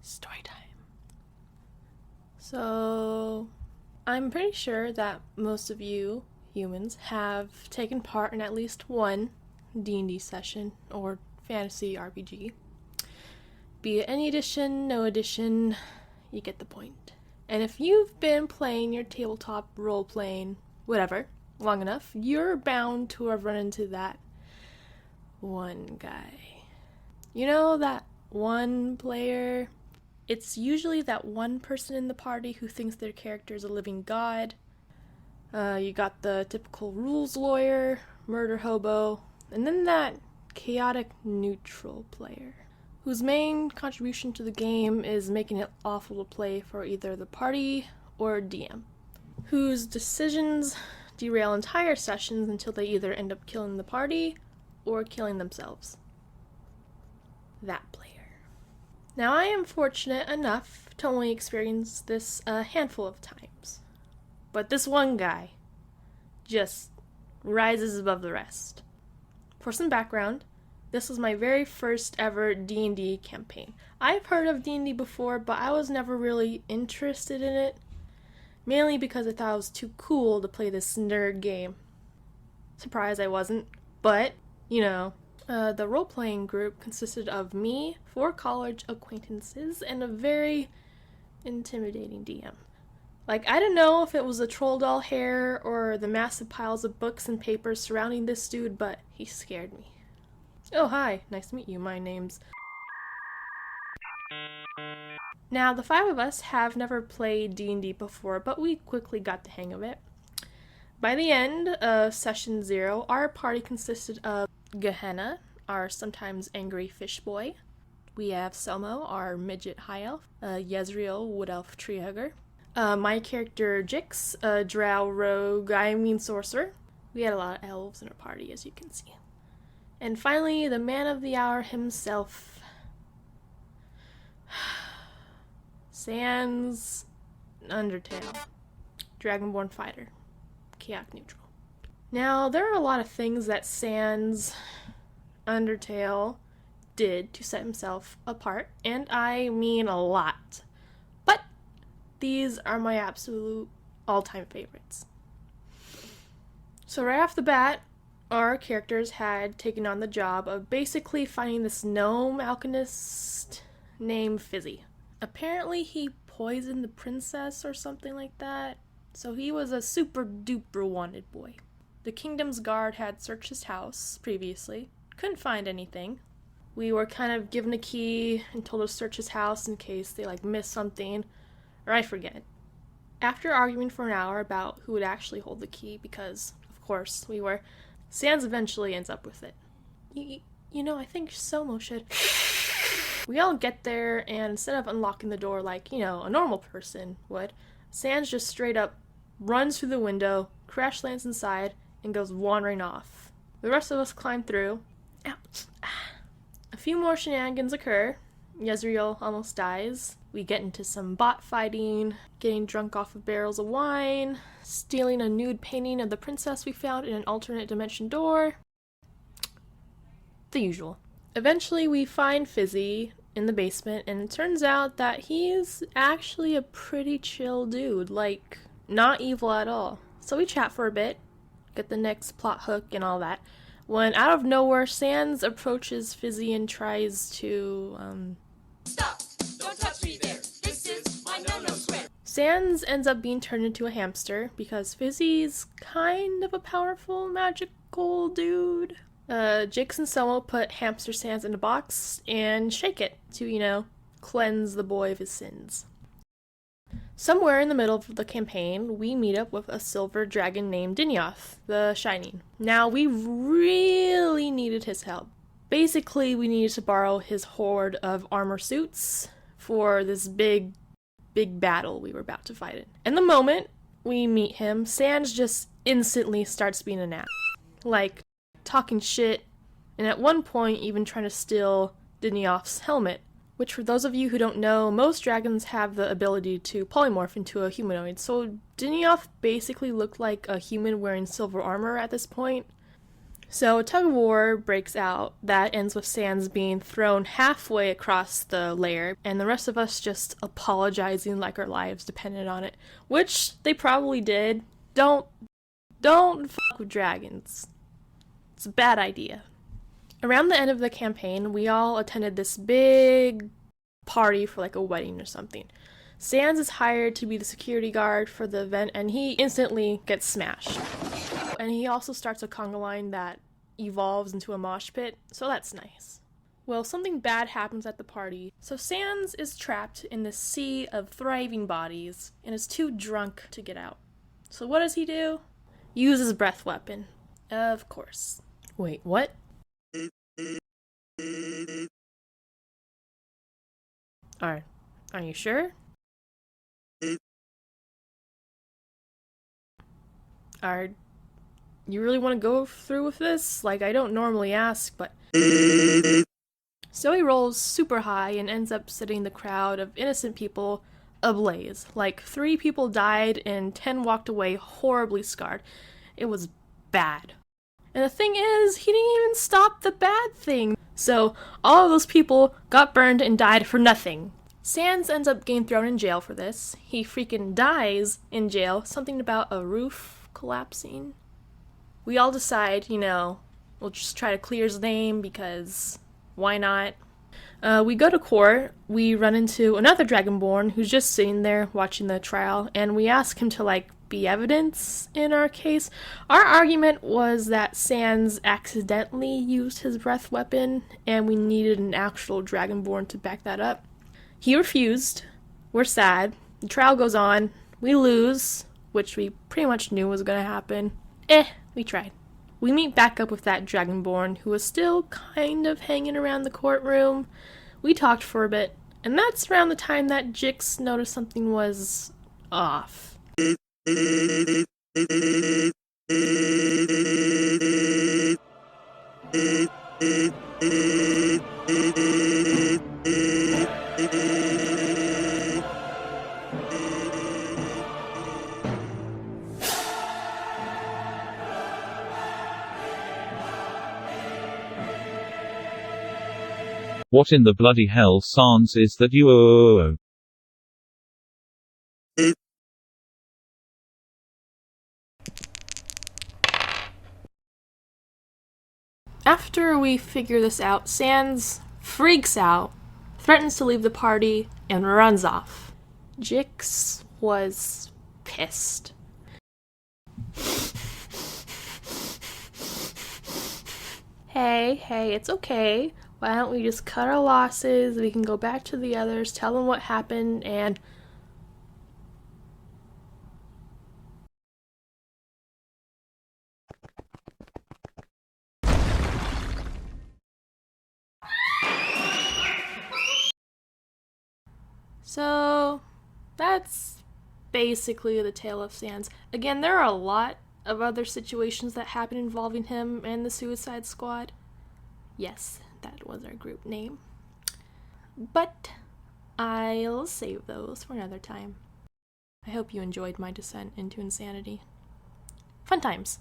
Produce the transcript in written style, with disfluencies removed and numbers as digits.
Story time. So, I'm pretty sure that most of you humans have taken part in at least one D&D session or fantasy RPG. Be it any edition, no edition, you get the point. And if you've been playing your tabletop role-playing, whatever, long enough, you're bound to have run into that one guy. You know, that one player? It's usually that one person in the party who thinks their character is a living god. You got the typical rules lawyer, murder hobo, and then that chaotic neutral player, whose main contribution to the game is making it awful to play for either the party or DM, whose decisions derail entire sessions until they either end up killing the party or killing themselves. That player. Now, I am fortunate enough to only experience this a handful of times, but this one guy just rises above the rest. For some background, this was my very first ever D&D campaign. I've heard of D&D before, but I was never really interested in it, mainly because I thought it was too cool to play this nerd game. Surprised I wasn't, but, the role-playing group consisted of me, 4 college acquaintances, and a very intimidating DM. I didn't know if it was the troll doll hair or the massive piles of books and papers surrounding this dude, but he scared me. Oh, hi. Nice to meet you. My name's... Now, the 5 of us have never played D&D before, but we quickly got the hang of it. By the end of session 0, our party consisted of Gehenna, our sometimes angry fish boy. We have Selmo, our midget high elf, Yezreel, wood elf tree hugger. My character Jix, a drow rogue, sorcerer. We had a lot of elves in our party, as you can see. And finally, the man of the hour himself, Sans Undertale, Dragonborn fighter, chaotic neutral. Now, there are a lot of things that Sans Undertale did to set himself apart, and I mean a lot. But these are my absolute all-time favorites. So right off the bat, our characters had taken on the job of basically finding this gnome alchemist named Fizzy. Apparently he poisoned the princess or something like that, so he was a super duper wanted boy. The kingdom's guard had searched his house previously, couldn't find anything. We were kind of given a key and told to search his house in case they missed something, or I forget. After arguing for an hour about who would actually hold the key, because, of course, we were, Sans eventually ends up with it. I think Somo should... We all get there, and instead of unlocking the door like, a normal person would, Sans just straight up runs through the window, crash lands inside, and goes wandering off. The rest of us climb through. Ow. A few more shenanigans occur. Yezreel almost dies. We get into some bot fighting, getting drunk off of barrels of wine, stealing a nude painting of the princess we found in an alternate dimension door. The usual. Eventually we find Fizzy in the basement, and it turns out that he's actually a pretty chill dude, not evil at all. So we chat for a bit, get the next plot hook and all that, when out of nowhere Sans approaches Fizzy and tries to, Stop! Don't touch me there! This is my no-no square! Sans ends up being turned into a hamster, because Fizzy's kind of a powerful, magical dude. Jix and Selmo put hamster Sans in a box and shake it to, cleanse the boy of his sins. Somewhere in the middle of the campaign, we meet up with a silver dragon named Dinyoth, the Shining. Now, we really needed his help. Basically, we needed to borrow his horde of armor suits for this big battle we were about to fight in. And the moment we meet him, Sans just instantly starts being an ass. Talking shit, and at one point even trying to steal Dinyoth's helmet, which for those of you who don't know, most dragons have the ability to polymorph into a humanoid, so Dinyoth basically looked like a human wearing silver armor at this point. So a tug of war breaks out that ends with Sans being thrown halfway across the layer, and the rest of us just apologizing like our lives depended on it, which they probably did. Don't fuck with dragons. It's a bad idea. Around the end of the campaign, we all attended this big party for like a wedding or something. Sans is hired to be the security guard for the event, and he instantly gets smashed. And he also starts a conga line that evolves into a mosh pit, so that's nice. Well, something bad happens at the party, so Sans is trapped in this sea of thriving bodies and is too drunk to get out. So what does he do? Use his breath weapon. Of course. Wait, what? Are you sure? Are you really want to go through with this? Like, I don't normally ask, but... So he rolls super high and ends up setting the crowd of innocent people ablaze. Like, 3 people died and 10 walked away horribly scarred. It was bad. And the thing is, he didn't even stop the bad thing. So, all of those people got burned and died for nothing. Sans ends up getting thrown in jail for this. He freaking dies in jail. Something about a roof collapsing. We all decide, we'll just try to clear his name because why not? We go to court. We run into another Dragonborn who's just sitting there watching the trial, and we ask him to, be evidence in our case. Our argument was that Sans accidentally used his breath weapon, and we needed an actual Dragonborn to back that up. He refused. We're sad. The trial goes on. We lose, which we pretty much knew was going to happen. We tried. We meet back up with that Dragonborn, who was still kind of hanging around the courtroom. We talked for a bit, and that's around the time that Jix noticed something was off. What in the bloody hell, Sans, is that you? After we figure this out, Sans freaks out, threatens to leave the party, and runs off. Jix was pissed. Hey, it's okay. Why don't we just cut our losses? We can go back to the others, tell them what happened, and... So, that's basically the tale of Sans. Again, there are a lot of other situations that happen involving him and the Suicide Squad. Yes, that was our group name. But I'll save those for another time. I hope you enjoyed my descent into insanity. Fun times.